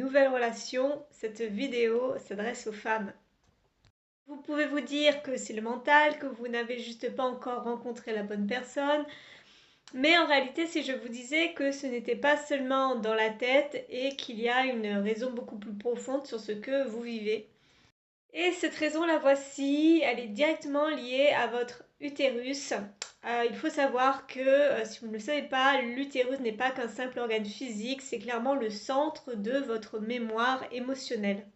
nouvelle relation, cette vidéo s'adresse aux femmes. Vous pouvez vous dire que c'est le mental, que vous n'avez juste pas encore rencontré la bonne personne, mais en réalité, si je vous disais que ce n'était pas seulement dans la tête et qu'il y a une raison beaucoup plus profonde sur ce que vous vivez. Et cette raison, la voici, elle est directement liée à votre utérus. Il faut savoir que, si vous ne le savez pas, l'utérus n'est pas qu'un simple organe physique, c'est clairement le centre de votre mémoire émotionnelle.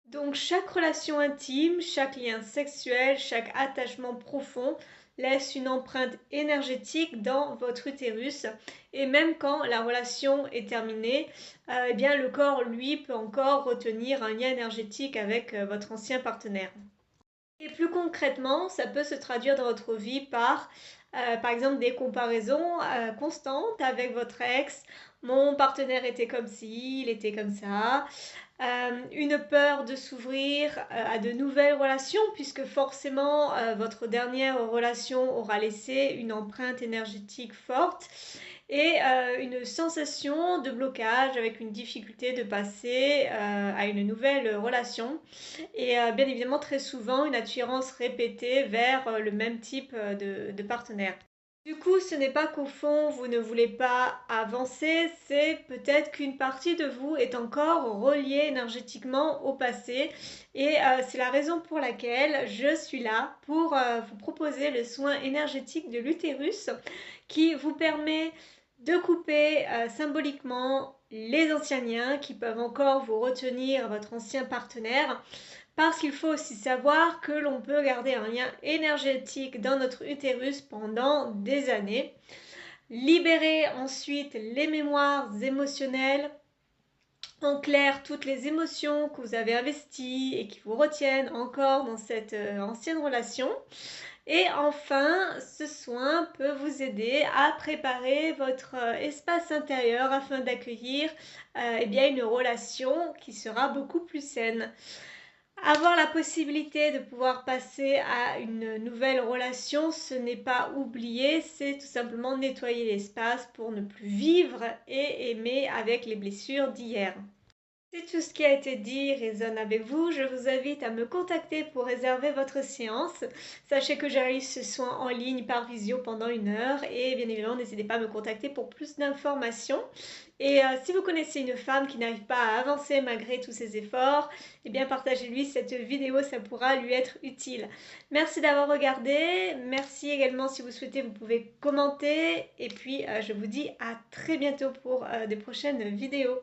Donc chaque relation intime, chaque lien sexuel, chaque attachement profond laisse une empreinte énergétique dans votre utérus et même quand la relation est terminée, eh bien le corps lui peut encore retenir un lien énergétique avec votre ancien partenaire. Et plus concrètement, ça peut se traduire dans votre vie par exemple, des comparaisons constantes avec votre ex. Mon partenaire était comme ci, il était comme ça. Une peur de s'ouvrir à de nouvelles relations, puisque forcément, votre dernière relation aura laissé une empreinte énergétique forte. Et une sensation de blocage avec une difficulté de passer à une nouvelle relation. Et bien évidemment, très souvent, une attirance répétée vers le même type de partenaire. Du coup, ce n'est pas qu'au fond, vous ne voulez pas avancer, c'est peut-être qu'une partie de vous est encore reliée énergétiquement au passé. Et c'est la raison pour laquelle je suis là pour vous proposer le soin énergétique de l'utérus qui vous permet de couper symboliquement les anciens liens qui peuvent encore vous retenir à votre ancien partenaire. Parce qu'il faut aussi savoir que l'on peut garder un lien énergétique dans notre utérus pendant des années. Libérer ensuite les mémoires émotionnelles. En clair, toutes les émotions que vous avez investies et qui vous retiennent encore dans cette ancienne relation. Et enfin, ce soin peut vous aider à préparer votre espace intérieur afin d'accueillir une relation qui sera beaucoup plus saine. Avoir la possibilité de pouvoir passer à une nouvelle relation, ce n'est pas oublier, c'est tout simplement nettoyer l'espace pour ne plus vivre et aimer avec les blessures d'hier. Si tout ce qui a été dit résonne avec vous, je vous invite à me contacter pour réserver votre séance. Sachez que j'arrive ce soin en ligne par visio pendant 1 heure et bien évidemment n'hésitez pas à me contacter pour plus d'informations. Et si vous connaissez une femme qui n'arrive pas à avancer malgré tous ses efforts, eh bien partagez-lui cette vidéo, ça pourra lui être utile. Merci d'avoir regardé, merci également si vous souhaitez, vous pouvez commenter et puis je vous dis à très bientôt pour de prochaines vidéos.